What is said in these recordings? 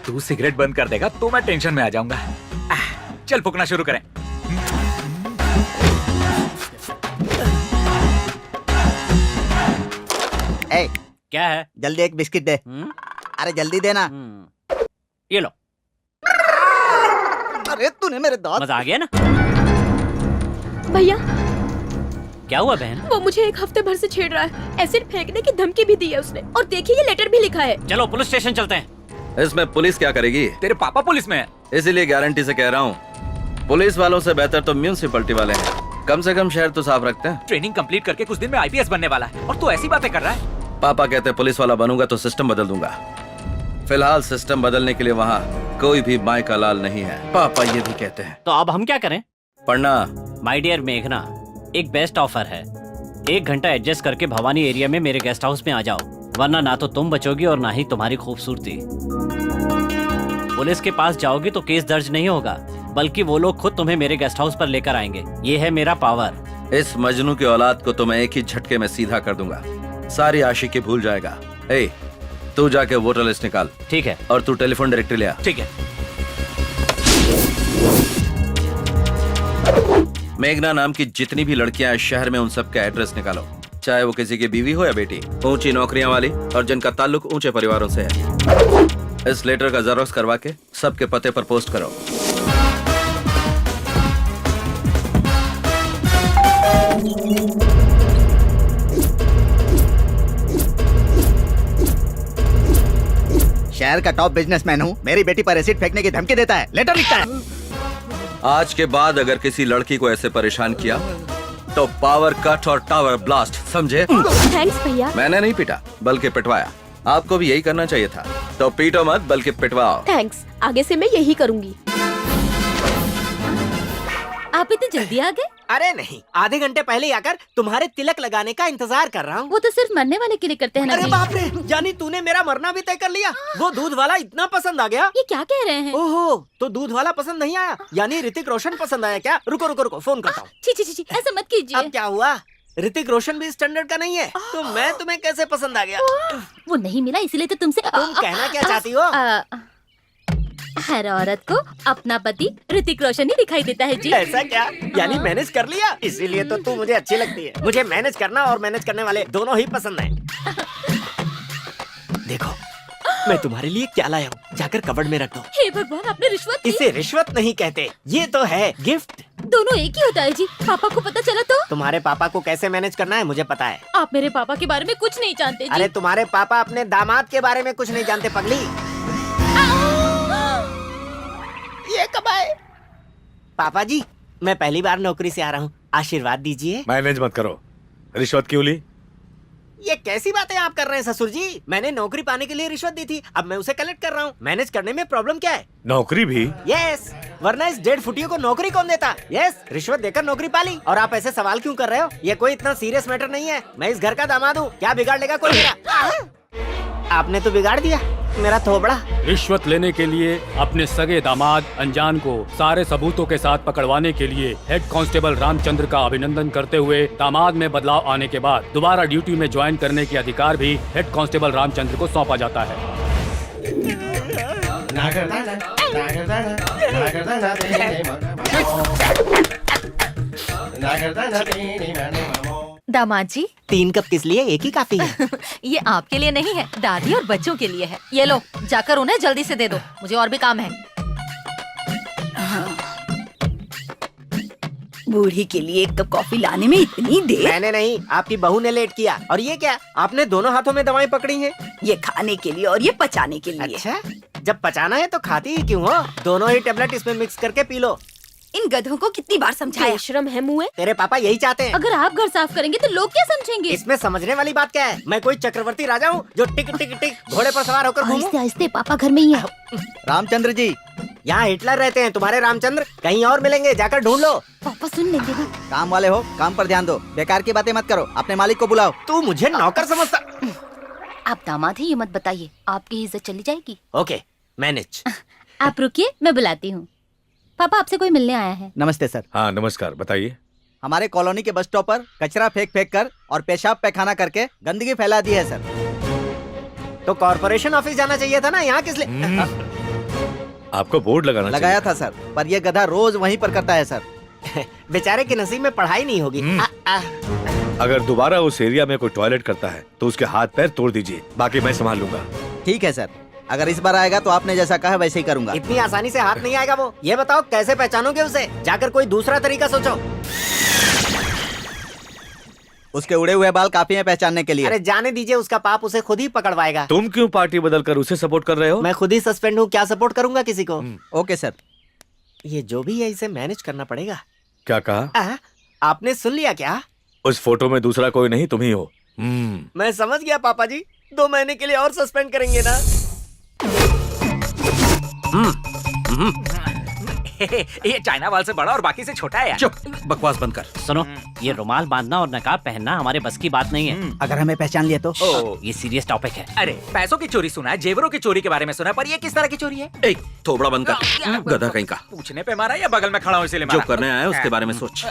तू सिगरेट बंद कर देगा तो मैं टेंशन में आ जाऊंगा। चल फूकना शुरू करें। ए, क्या है? जल्दी एक बिस्किट दे। अरे जल्दी देना। ये लो। अरे तूने मेरे दांत। मजा आ गया ना? भैया क्या हुआ बहन? वो मुझे एक हफ्ते भर से छेड़ रहा है। एसिड फेंकने की धमकी भी दी है उसने, और देखिए ये लेटर भी लिखा है। चलो पुलिस स्टेशन चलते हैं। इसमें पुलिस क्या करेगी? तेरे पापा पुलिस में है। इसीलिए गारंटी से कह रहा हूँ, पुलिस वालों से बेहतर तो म्यूनिसिपैलिटी वाले हैं। कम से कम शहर तो साफ रखते हैं। ट्रेनिंग कंप्लीट करके कुछ दिन में आईपीएस बनने वाला है और तू ऐसी बातें कर रहा है। पापा कहते हैं पुलिस वाला बनूंगा तो सिस्टम बदल दूंगा। फिलहाल सिस्टम बदलने के लिए वहाँ कोई भी माई का लाल नहीं है, पापा ये भी कहते हैं। तो अब हम क्या करें? पढ़ना। माय डियर मेघना, एक बेस्ट ऑफर है। 1 घंटा एडजस्ट करके भवानी एरिया में मेरे गेस्ट हाउस में आ जाओ, वरना ना तो तुम बचोगी और ना ही तुम्हारी खूबसूरती। पुलिस के पास जाओगी तो केस दर्ज नहीं होगा, बल्कि वो लोग खुद तुम्हें मेरे गेस्ट हाउस पर लेकर आएंगे। ये है मेरा पावर। इस मजनू की औलाद को तो मैं एक ही झटके में सीधा कर दूंगा, सारी आशिकी भूल जाएगा। ए, तू जाके वोटर लिस्ट निकाल। ठीक है। और तू टेलीफोन डायरेक्टरी ले आ। ठीक है। मेघना नाम की जितनी भी लड़कियां इस शहर में, उन सब का एड्रेस निकालो, चाहे वो किसी की बीवी हो या बेटी, ऊंची नौकरियां वाली और जिनका ताल्लुक ऊंचे परिवारों से है। इस लेटर का जेरॉक्स करवा के सबके पते पर पोस्ट करो। शहर का टॉप बिजनेसमैन हूँ, मेरी बेटी पर एसिड फेंकने की धमकी देता है, लेटर लिखता है। आज के बाद अगर किसी लड़की को ऐसे परेशान किया तो पावर कट और टावर ब्लास्ट, समझे? थैंक्स भैया। मैंने नहीं पीटा बल्कि पिटवाया। आपको भी यही करना चाहिए था। तो पीटो मत बल्कि पिटवाओ। थैंक्स, आगे से मैं यही करूँगी। आप इतनी जल्दी आ गए? अरे नहीं, आधे घंटे पहले आकर तुम्हारे तिलक लगाने का इंतजार कर रहा हूँ। वो तो सिर्फ मरने वाले के लिए करते हैं ना। अरे बाप रे, जानी तूने मेरा मरना भी तय कर लिया। वो दूध वाला इतना पसंद आ गया। ये क्या कह रहे हैं? ओहो, तो दूध वाला पसंद नहीं आया, यानी ऋतिक रोशन पसंद आया क्या? रुको रुको रुको, फोन करता हूँ। छी छी छी, ऐसा मत कीजिए। अब क्या हुआ? ऋतिक रोशन भी स्टैंडर्ड का नहीं है, तो मैं तुम्हें कैसे पसंद आ गया? वो नहीं मिला इसीलिए तो तुमसे। तुम कहना क्या चाहती हो? हर औरत को अपना पति ऋतिक रोशन ही दिखाई देता है जी। ऐसा क्या? यानी मैनेज कर लिया, इसीलिए तो तू मुझे अच्छी लगती है। मुझे मैनेज करना और मैनेज करने वाले दोनों ही पसंद है। देखो मैं तुम्हारे लिए क्या लाया हूँ, जाकर कबर्ड में रख दो। हे भगवान, आपने रिश्वत दी? इसे रिश्वत नहीं कहते, ये तो है गिफ्ट। दोनों एक ही होता है जी। पापा को पता चला तो? तुम्हारे पापा को कैसे मैनेज करना है मुझे पता है। आप मेरे पापा के बारे में कुछ नहीं जानते जी। अरे तुम्हारे पापा अपने दामाद के बारे में कुछ नहीं जानते पगली। ये कब आए? पापा जी, मैं पहली बार नौकरी से आ रहा हूँ, आशीर्वाद दीजिए। मैनेज मत करो, रिश्वत क्यों ली? ये कैसी बातें आप कर रहे हैं ससुर जी? मैंने नौकरी पाने के लिए रिश्वत दी थी, अब मैं उसे कलेक्ट कर रहा हूँ। मैनेज करने में प्रॉब्लम क्या है? नौकरी भी? यस, वरना इस 1.5 फुटियों को नौकरी कौन देता? यस, रिश्वत देकर नौकरी पाली। और आप ऐसे सवाल क्यों कर रहे हो? ये कोई इतना सीरियस मैटर नहीं है। मैं इस घर का दामाद हूँ, क्या बिगाड़ लेगा कोई मेरा? आपने तो बिगाड़ दिया मेरा थोबड़ा। रिश्वत लेने के लिए अपने सगे दामाद अनजान को सारे सबूतों के साथ पकड़वाने के लिए हेड कांस्टेबल रामचंद्र का अभिनंदन करते हुए दामाद में बदलाव आने के बाद दोबारा ड्यूटी में ज्वाइन करने के अधिकार भी हेड कांस्टेबल रामचंद्र को सौंपा जाता है। दामाद जी, 3 कप किस लिए? एक ही काफी है। ये आपके लिए नहीं है, दादी और बच्चों के लिए है। ये लो, जाकर उन्हें जल्दी से दे दो, मुझे और भी काम है। बूढ़ी के लिए 1 कप कॉफी लाने में इतनी देर? मैंने नहीं, आपकी बहू ने लेट किया। और ये क्या, आपने दोनों हाथों में दवाएं पकड़ी हैं? ये खाने के लिए और ये पचाने के लिए। अच्छा, जब पचाना है तो खाती ही क्यों हो? दोनों ही टेबलेट इसमें मिक्स करके पी लो। इन गधों को कितनी बार समझाया? बेशरम है मुँह। तेरे पापा यही चाहते हैं। अगर आप घर साफ करेंगे तो लोग क्या समझेंगे? इसमें समझने वाली बात क्या है? मैं कोई चक्रवर्ती राजा हूँ जो टिक टिक टिक घोड़े पर सवार होकर घूमूं? आहिस्ते आहिस्ते, पापा घर में ही है। रामचंद्र जी, यहाँ हिटलर रहते हैं, तुम्हारे रामचंद्र कहीं और मिलेंगे, जाकर ढूंढ लो। पापा सुन लेंगे ना। काम वाले हो, काम पर ध्यान दो, बेकार की बातें मत करो, अपने मालिक को बुलाओ। तू मुझे नौकर समझता? आप दामाद ही, ये मत बताइए, आपकी इज्जत चली जाएगी। Okay, manage. आप रुकिए, मैं बुलाती हूँ। पापा आपसे कोई मिलने आया है। नमस्ते सर। हाँ नमस्कार, बताइए। हमारे कॉलोनी के बस स्टॉप पर कचरा फेंक फेंक कर और पेशाब पैखाना करके गंदगी फैला दी है सर। तो कॉर्पोरेशन ऑफिस जाना चाहिए था ना, यहाँ किस लिए? आपको बोर्ड लगाना लगाया चाहिए था सर, पर ये गधा रोज वहीं पर करता है सर। बेचारे के नसीब में पढ़ाई नहीं होगी। अगर दोबारा उस एरिया में कोई टॉयलेट करता है तो उसके हाथ पैर तोड़ दीजिए, बाकी मैं संभाल लूंगा। ठीक है सर, अगर इस बार आएगा तो आपने जैसा कहा वैसे ही करूंगा। इतनी आसानी से हाथ नहीं आएगा वो। ये बताओ कैसे पहचानोगे उसे? जाकर कोई दूसरा तरीका सोचो। उसके उड़े हुए बाल काफी हैं पहचानने के लिए। अरे जाने दीजिए, उसका पाप उसे खुद ही पकड़वाएगा। तुम क्यों पार्टी बदल कर उसे सपोर्ट कर रहे हो? मैं खुद ही सस्पेंड हूँ, क्या सपोर्ट करूंगा किसी को? Okay sir. ये जो भी है इसे मैनेज करना पड़ेगा। क्या कहा? आपने सुन लिया क्या? उस फोटो में दूसरा कोई नहीं, तुम ही हो। मैं समझ गया पापा जी, 2 महीने के लिए और सस्पेंड करेंगे ना? ये चाइना वाल से बड़ा और बाकी से छोटा है यार। चुप, बकवास बंद कर। सुनो, ये रुमाल बांधना और नकाब पहनना हमारे बस की बात नहीं है। अगर हमें पहचान लिया तो? ये सीरियस टॉपिक है। अरे पैसों की चोरी सुना है, जेवरों की चोरी के बारे में सुना है, पर ये किस तरह की चोरी है? एक थोबड़ा बंद कर, गधा कहीं का। पूछने पे मारा या बगल में खड़ा हूँ इसीलिए जो मारा? करने आया है उसके बारे में सोच।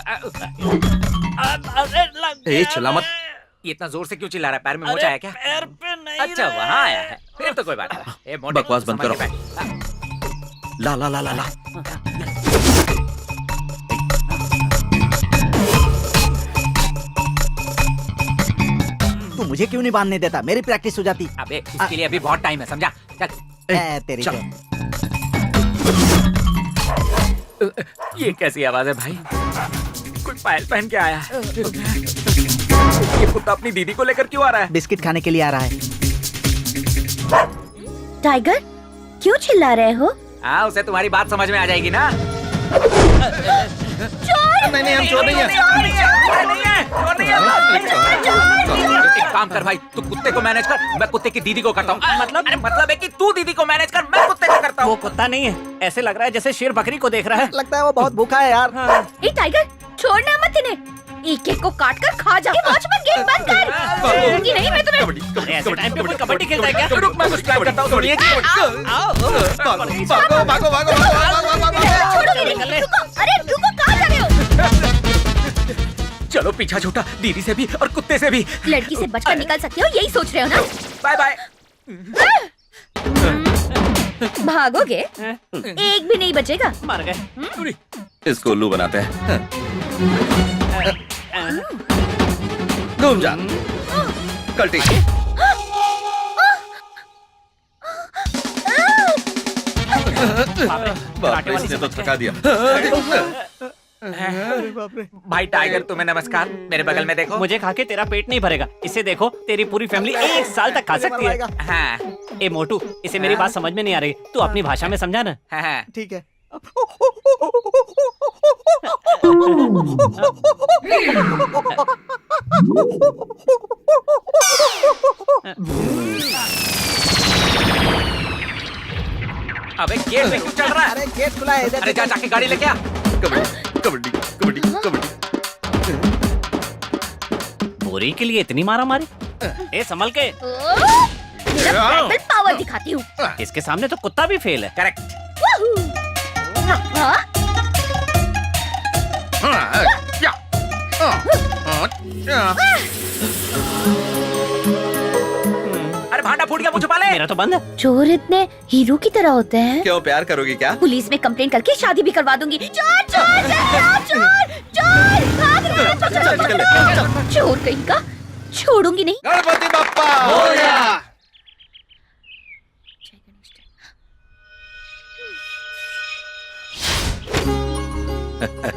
ए, चिल्ला मत। ये इतना जोर से क्यों चिल्ला रहा है? पैर में मोच आया क्या? पैर पे नहीं। अच्छा वहाँ आया है, फिर तो कोई बात नहीं। ए, मोटे, बकवास बंद संभाल करो। के बैठ। ला ला ला ला ला। तू मुझे क्यों नहीं बांधने देता? मेरी प्रैक्टिस हो जाती। अबे इसके लिए अभी बहुत टाइम है, समझा? चल। तेरी चल। ये कैसी आवाज है भाई? कोई पायल पहन के आया है। ये कुत्ता अपनी दीदी को लेकर क्यों आ रहा है? बिस्किट खाने के लिए आ रहा है। टाइगर, क्यों चिल्ला रहे हो? हाँ, उसे तुम्हारी बात समझ में आ जाएगी ना। नहीं, हम चोर नहीं है। एक काम कर भाई, तू कुत्ते को मैनेज कर, मैं कुत्ते की दीदी को करता हूँ। मतलब है कि तू दीदी को मैनेज कर, मैं कुत्ते को करता वो हूँ। कुत्ता नहीं है, ऐसे लग रहा है जैसे शेर बकरी को देख रहा है। लगता है वो बहुत भूखा है यार। ए टाइगर, छोड़ना मत इन्हें। एक एक को काट कर खा जा। वॉचमैन गेट बंद कर। छोड़ूंगी नहीं मैं तुम्हें। अरे ऐसे टाइम पे कोई कबड्डी खेलता है क्या? रुक, मैं कुछ प्लान करता हूँ, सुनिए। छोड़ूंगी नहीं। रुको, अरे रुको, कहाँ जा रहे हो? चलो पीछा छूटा, दीदी से भी और कुत्ते से भी। लड़की से बचकर निकल सकते हो, यही सोच रहे हो ना? Bye bye. भागोगे? एक भी नहीं बचेगा। मर गए। इसको उल्लू बनाते हैं। घूम जा कल्टी। बाप रे, इसने तो थका दिया। भाई टाइगर, तुम्हें नमस्कार। मेरे बगल में देखो। मुझे खा के तेरा पेट नहीं भरेगा, इसे देखो, तेरी पूरी फैमिली 1 साल तक खा सकती है। हाँ ए मोटू, इसे मेरी बात समझ में नहीं आ रही, तू अपनी भाषा में समझा ना। हाँ। ठीक है। अबे गेट में क्यों चढ़ रहा है? अरे गेट खुला है इधर। अरे जा, जाके गाड़ी लेके आ। कबड्डी कबड्डी कबड्डी कबड्डी। बोरी के लिए इतनी मारा मारी? ए संभल के। मेरा बैटल पावर दिखाती हूँ। इसके सामने तो कुत्ता भी फेल है। करेक्ट। अरे भांडा फूट गया, मुझे पाले। मेरा तो बंद है। चोर इतने हीरो की तरह होते हैं। क्यों, प्यार करोगी क्या? पुलिस में कंप्लेंट करके शादी भी करवा दूंगी। चोर चोर चोर चोर चोर भाग रहे हैं, चोर चोर कहीं का। छोड़ूंगी नहीं। गणपति बप्पा।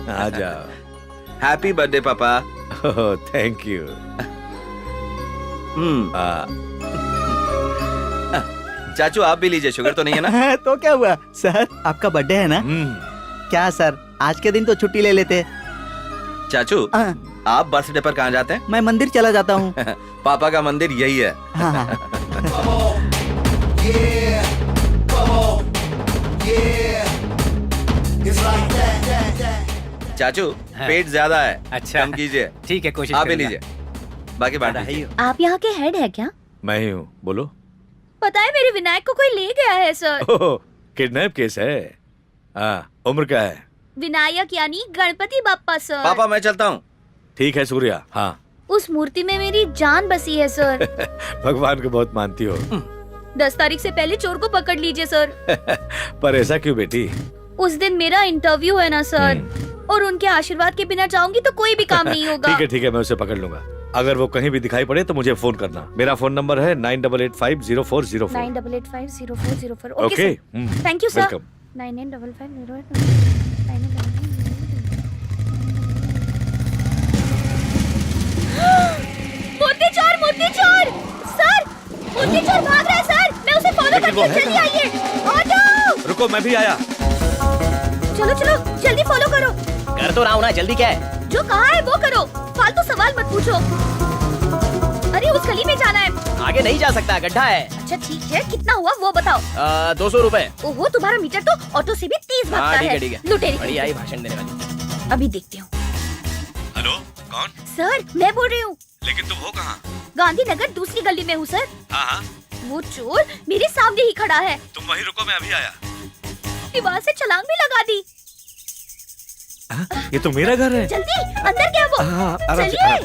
आ जाओ। हैप्पी बर्थडे पापा। Thank you. चाचू आप भी लीजिए, शुगर तो नहीं है ना? तो क्या हुआ सर, आपका बर्थडे है ना? क्या सर, आज के दिन तो छुट्टी ले लेते। चाचू हाँ। आप बर्थडे पर कहाँ जाते हैं? मैं मंदिर चला जाता हूँ। पापा का मंदिर यही है। हाँ, हाँ। चाचू हाँ। पेट ज्यादा है, अच्छा। कम कीजिए। ठीक है, कोशिश आप ही करूंगा। लीजिए, बाकी बांट दीजिए। आप यहाँ के हेड है क्या? मैं ही हूँ, बोलो। पता है मेरे विनायक को कोई ले गया है सर। किडनैप केस है। हाँ, उम्र क्या है? विनायक यानी गणपति बाप्पा सर। पापा मैं चलता हूँ। ठीक है सूर्या। हाँ। उस मूर्ति में मेरी जान बसी है सर। भगवान को बहुत मानती हो। 10 तारीख से पहले चोर को पकड़ लीजिए सर। पर ऐसा क्यों बेटी? उस दिन मेरा इंटरव्यू है ना सर, और उनके आशीर्वाद के बिना जाऊंगी तो कोई भी काम नहीं होगा। ठीक है, मैं उसे पकड़ लूंगा। अगर वो कहीं भी दिखाई पड़े तो मुझे फोन करना। मेरा फोन नंबर है 98850404। 98850404। Okay, thank you sir. Welcome. 985508 मोती चोर सर, मोती चोर भाग रहा है सर, मैं उसे फॉलो लेकिन वो करती हूँ, है जल्दी आइए। ऑटो, रुको, मैं भी आया। चलो जल्दी फॉलो करो। कर तो रहा हूँ ना, जल्दी क्या है? जो कहा है वो करो, फालतू सवाल मत पूछो। अरे उस गली में जाना है। आगे नहीं जा सकता, गड्ढा है। अच्छा ठीक है, कितना हुआ वो बताओ। 200 रुपए। ओहो, तुम्हारा मीटर तो ऑटो से भी तेज भागता है। ठीक है। लुटेरी बड़ी आई भाषण देने वाली। अभी देखती हूँ। हेलो, कौन? सर मैं बोल रही हूँ, लेकिन तुम हो कहाँ? गांधीनगर दूसरी गली में हूँ सर। हाँ, वो चोर मेरे सामने ही खड़ा है। तुम वहीं रुको, मैं अभी आया। दीवार से छलांग भी लगा दी। ये तो मेरा घर है। जल्दी अंदर क्या वो, आराम से, चलिए।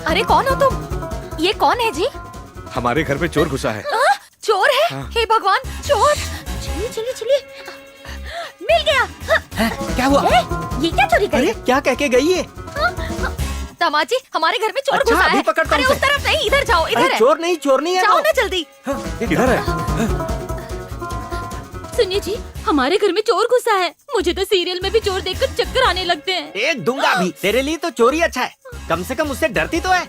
अरे कौन हो तुम? ये कौन है जी? हमारे घर में चोर घुसा है। चोर है? हे भगवान, चोर! चलिए मिल गया। क्या हुआ? ये क्या चोरी करी? अरे क्या कह के गई है? दामाद जी, हमारे घर में चोर अच्छा, घुसा अभी है। पकड़ता हूँ अरे उसे। उस तरफ नहीं, इधर जाओ, इधर अरे है। चोर नहीं है जाओ वो। ना जल्दी। किधर है? सुनिए जी, हमारे घर में चोर घुसा है। मुझे तो सीरियल में भी चोर देखकर चक्कर आने लगते हैं। एक दूंगा भी। तेरे लिए तो चोरी अच्छा है, कम से कम उससे डरती तो है।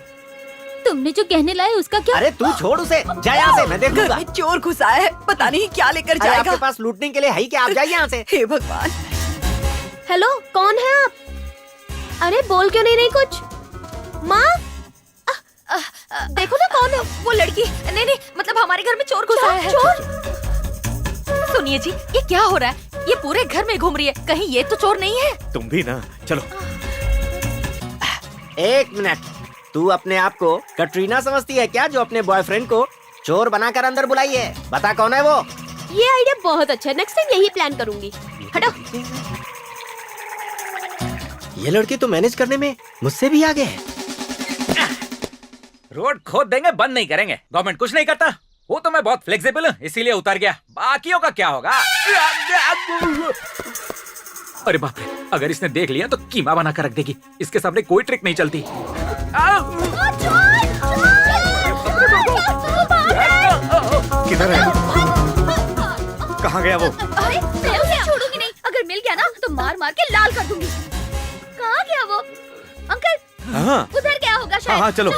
तुमने जो कहने लाए उसका क्या? अरे तू छोड़ उसे, जा यहाँ से, मैं देख लूंगा। चोर घुसा है, पता नहीं क्या लेकर अरे आपके पास लूटने के लिए है ही क्या? आप जाइए यहाँ से। हे भगवान। हेलो, कौन है आप? अरे बोल क्यों नहीं रही कुछ? माँ, देखो ना कौन है वो लड़की। नहीं, मतलब हमारे घर में चोर घुसा है। सुनिए जी, ये क्या हो रहा है? ये पूरे घर में घूम रही है, कहीं ये तो चोर नहीं है? तुम भी ना, चलो। एक मिनट, तू अपने आप को कटरीना समझती है क्या, जो अपने बॉयफ्रेंड को चोर बनाकर अंदर बुलाई है? बता कौन है वो? ये आइडिया बहुत अच्छा है, नेक्स्ट टाइम यही प्लान करूंगी। हटो। ये लड़की तो मैनेज करने में मुझसे भी आगे है। रोड खोद देंगे, बंद नहीं करेंगे। गवर्नमेंट कुछ नहीं करता। वो तो मैं बहुत फ्लेक्सिबल हूँ, इसीलिए उतर गया। बाकियों का क्या होगा? अरे बाप रे, अगर इसने देख लिया तो कीमा बना कर रख देगी। इसके सामने कोई ट्रिक नहीं चलती। किधर है? कहाँ गया वो? अरे मैं उसे छोड़ूंगी नहीं, अगर मिल गया ना तो मार मार के लाल कर दूंगी। कहाँ गया वो? अंकल, हाँ, उधर गया होगा शायद। हाँ, चलो।